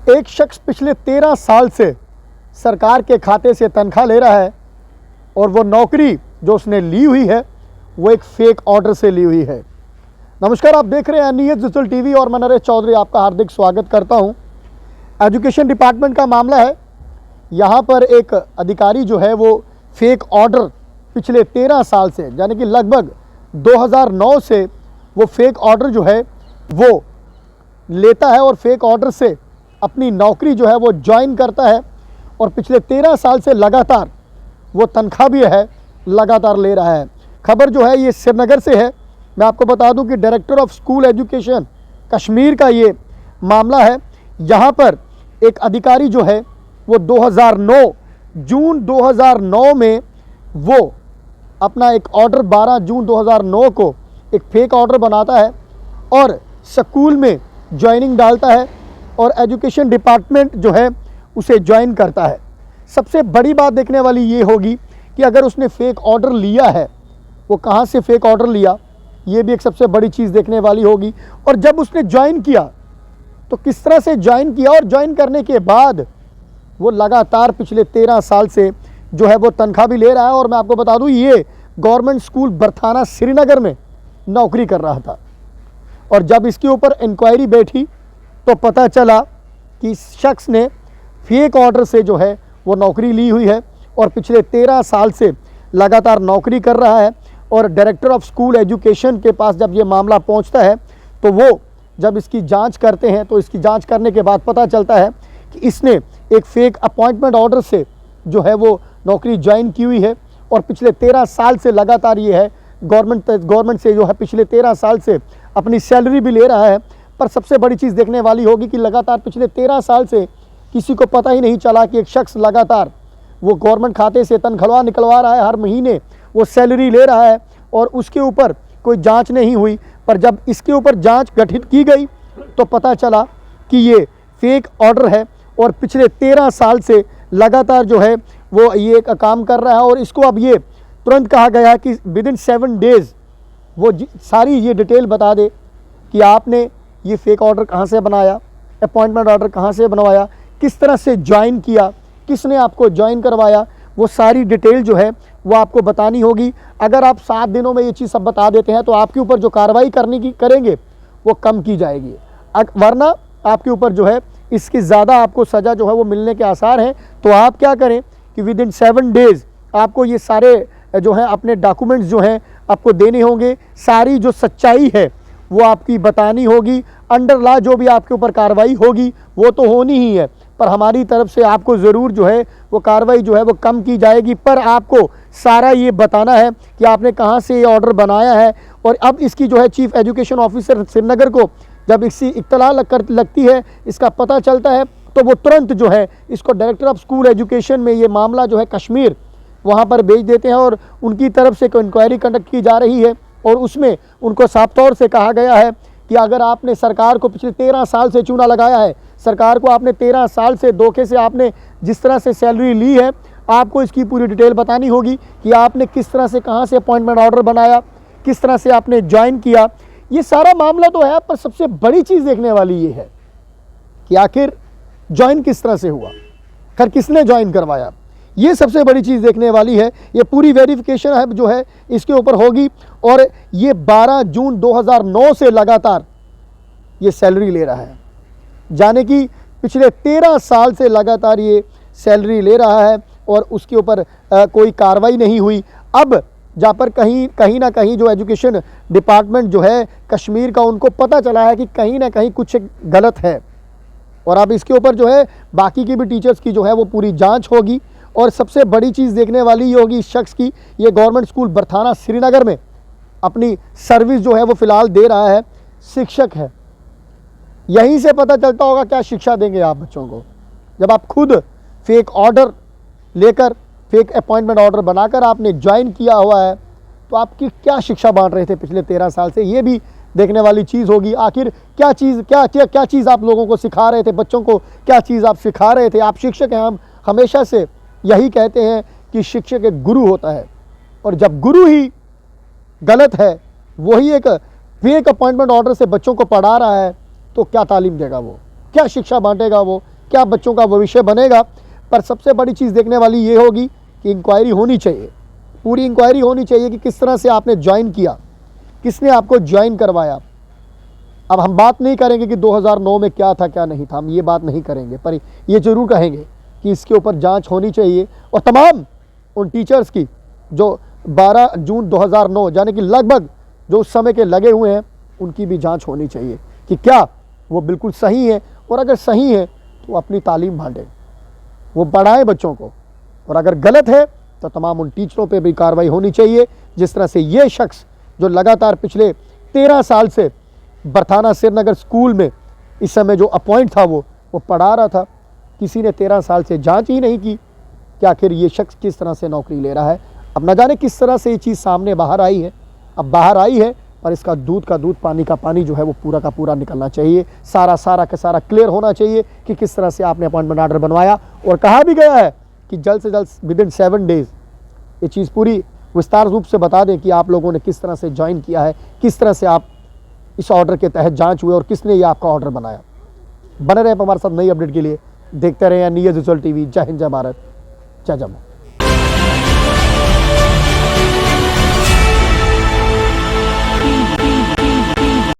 एक शख्स पिछले 13 साल से सरकार के खाते से तनख्वाह ले रहा है और वो नौकरी जो उसने ली हुई है वो एक फेक ऑर्डर से ली हुई है। नमस्कार, आप देख रहे हैं NES डिजिटल टीवी और मैं नरेश चौधरी आपका हार्दिक स्वागत करता हूं। एजुकेशन डिपार्टमेंट का मामला है। यहां पर एक अधिकारी जो है वो फेक ऑर्डर पिछले 13 साल से यानी कि लगभग 2009 से वो फेक ऑर्डर जो है वो लेता है और फेक ऑर्डर से अपनी नौकरी जो है वो ज्वाइन करता है और पिछले 13 साल से लगातार वो तनख्वाह भी है लगातार ले रहा है। खबर जो है ये श्रीनगर से है। मैं आपको बता दूं कि director of school education Kashmir का ये मामला है। यहाँ पर एक अधिकारी जो है वो 2009 जून 2009 में वो अपना एक ऑर्डर 12 जून 2009 को एक फेक ऑर्डर बनाता है और स्कूल में ज्वाइनिंग डालता है और एजुकेशन डिपार्टमेंट जो है उसे ज्वाइन करता है। सबसे बड़ी बात देखने वाली ये होगी कि अगर उसने फेक ऑर्डर लिया है वो कहाँ से फेक ऑर्डर लिया, ये भी एक सबसे बड़ी चीज़ देखने वाली होगी। और जब उसने ज्वाइन किया तो किस तरह से ज्वाइन किया और ज्वाइन करने के बाद वो लगातार पिछले 13 साल से जो है वो तनख्वाह भी ले रहा है। और मैं आपको बता दूं ये गवर्नमेंट स्कूल बरथाना श्रीनगर में नौकरी कर रहा था और जब इसके ऊपर इंक्वायरी बैठी तो पता चला कि इस शख्स ने फेक ऑर्डर से जो है वो नौकरी ली हुई है और पिछले 13 साल से लगातार नौकरी कर रहा है। और डायरेक्टर ऑफ स्कूल एजुकेशन के पास जब ये मामला पहुंचता है तो वो जब इसकी जांच करते हैं तो इसकी जांच करने के बाद पता चलता है कि इसने एक फेक अपॉइंटमेंट ऑर्डर से जो है वो नौकरी ज्वाइन की हुई है और पिछले 13 साल से लगातार ये है गवर्नमेंट से जो है पिछले 13 साल से अपनी सैलरी भी ले रहा है। पर सबसे बड़ी चीज़ देखने वाली होगी कि लगातार पिछले 13 साल से किसी को पता ही नहीं चला कि एक शख्स लगातार वो गवर्नमेंट खाते से तनख्वाह निकलवा रहा है, हर महीने वो सैलरी ले रहा है और उसके ऊपर कोई जांच नहीं हुई। पर जब इसके ऊपर जांच गठित की गई तो पता चला कि ये फेक ऑर्डर है और पिछले 13 साल से लगातार जो है वो ये काम कर रहा है। और इसको अब ये तुरंत कहा गया है कि विदिन 7 डेज़ वो सारी ये डिटेल बता दे कि आपने ये फेक ऑर्डर कहाँ से बनाया, अपॉइंटमेंट ऑर्डर कहाँ से बनवाया, किस तरह से ज्वाइन किया, किसने आपको ज्वाइन करवाया, वो सारी डिटेल जो है वो आपको बतानी होगी। अगर आप 7 दिनों में ये चीज़ सब बता देते हैं तो आपके ऊपर जो कार्रवाई करेंगे वो कम की जाएगी, वरना आपके ऊपर जो है इसकी ज़्यादा आपको सज़ा जो है वो मिलने के आसार हैं। तो आप क्या करें कि विदिन 7 डेज़ आपको ये सारे जो है अपने डॉक्यूमेंट्स जो हैं आपको देने होंगे, सारी जो सच्चाई है वो आपकी बतानी होगी। अंडर लॉ जो भी आपके ऊपर कार्रवाई होगी वो तो होनी ही है, पर हमारी तरफ से आपको ज़रूर जो है वो कार्रवाई जो है वो कम की जाएगी। पर आपको सारा ये बताना है कि आपने कहाँ से ये ऑर्डर बनाया है। और अब इसकी जो है चीफ एजुकेशन ऑफिसर श्रीनगर को जब इसकी इत्तला लगती है, इसका पता चलता है तो वो तुरंत जो है इसको डायरेक्टर ऑफ स्कूल एजुकेशन में ये मामला जो है कश्मीर वहाँ पर भेज देते हैं और उनकी तरफ से इंक्वायरी कंडक्ट की जा रही है। और उसमें उनको साफ तौर से कहा गया है कि अगर आपने सरकार को पिछले 13 साल से चूना लगाया है, सरकार को आपने 13 साल से धोखे से आपने जिस तरह से सैलरी ली है, आपको इसकी पूरी डिटेल बतानी होगी कि आपने किस तरह से कहाँ से अपॉइंटमेंट ऑर्डर बनाया, किस तरह से आपने ज्वाइन किया। ये सारा मामला तो है, पर सबसे बड़ी चीज़ देखने वाली ये है कि आखिर ज्वाइन किस तरह से हुआ, खैर किसने ज्वाइन करवाया, ये सबसे बड़ी चीज़ देखने वाली है। ये पूरी वेरिफिकेशन है जो है इसके ऊपर होगी। और ये 12 जून 2009 से लगातार ये सैलरी ले रहा है, जाने कि पिछले 13 साल से लगातार ये सैलरी ले रहा है और उसके ऊपर कोई कार्रवाई नहीं हुई। अब जहाँ पर कहीं ना कहीं जो एजुकेशन डिपार्टमेंट जो है कश्मीर का, उनको पता चला है कि कहीं ना कहीं कुछ गलत है और अब इसके ऊपर जो है बाकी की भी टीचर्स की जो है वो पूरी जांच होगी। और सबसे बड़ी चीज़ देखने वाली ये होगी इस शख्स की, ये गवर्नमेंट स्कूल बरथाना श्रीनगर में अपनी सर्विस जो है वो फ़िलहाल दे रहा है, शिक्षक है। यहीं से पता चलता होगा क्या शिक्षा देंगे आप बच्चों को, जब आप खुद फेक ऑर्डर लेकर, फेक अपॉइंटमेंट ऑर्डर बनाकर आपने ज्वाइन किया हुआ है तो आपकी क्या शिक्षा बांट रहे थे पिछले 13 साल से, ये भी देखने वाली चीज़ होगी। आखिर क्या चीज़ आप लोगों को सिखा रहे थे, बच्चों को क्या चीज़ आप सिखा रहे थे। आप शिक्षक हैं, हम हमेशा से यही कहते हैं कि शिक्षक एक गुरु होता है और जब गुरु ही गलत है, वही एक फेक अपॉइंटमेंट ऑर्डर से बच्चों को पढ़ा रहा है तो क्या तालीम देगा वो, क्या शिक्षा बांटेगा वो, क्या बच्चों का भविष्य बनेगा। पर सबसे बड़ी चीज़ देखने वाली ये होगी कि इंक्वायरी होनी चाहिए, पूरी इंक्वायरी होनी चाहिए कि किस तरह से आपने ज्वाइन किया, किसने आपको ज्वाइन करवाया। अब हम बात नहीं करेंगे कि 2009 में क्या था क्या नहीं था, हम ये बात नहीं करेंगे, पर ये ज़रूर कहेंगे कि इसके ऊपर जांच होनी चाहिए और तमाम उन टीचर्स की जो 12 जून 2009 यानी कि लगभग जो उस समय के लगे हुए हैं, उनकी भी जांच होनी चाहिए कि क्या वो बिल्कुल सही है, और अगर सही है तो अपनी तालीम बांटें, वो बढ़ाएं बच्चों को, और अगर गलत है तो तमाम उन टीचरों पे भी कार्रवाई होनी चाहिए। जिस तरह से ये शख्स जो लगातार पिछले 13 साल से बरथाना श्रीनगर स्कूल में इस समय जो अपॉइंट था वो पढ़ा रहा था, किसी ने 13 साल से जांच ही नहीं की कि आखिर ये शख्स किस तरह से नौकरी ले रहा है। अब न जाने किस तरह से ये चीज़ सामने बाहर आई है, अब बाहर आई है, पर इसका दूध का दूध पानी का पानी जो है वो पूरा का पूरा निकलना चाहिए, सारा का सारा क्लियर होना चाहिए कि किस तरह से आपने अपॉइंटमेंट ऑर्डर बनवाया। और कहा भी गया है कि जल्द से जल्द विदिन 7 डेज़ ये चीज़ पूरी विस्तार रूप से बता दें कि आप लोगों ने किस तरह से ज्वाइन किया है, किस तरह से आप इस ऑर्डर के तहत जांच हुए और किसने ये आपका ऑर्डर बनाया। बने रहे हमारे साथ नई अपडेट के लिए, देखते रहे न्यूज़ विजुअल टीवी। जय हिंद, जय भारत, जय जम्मू।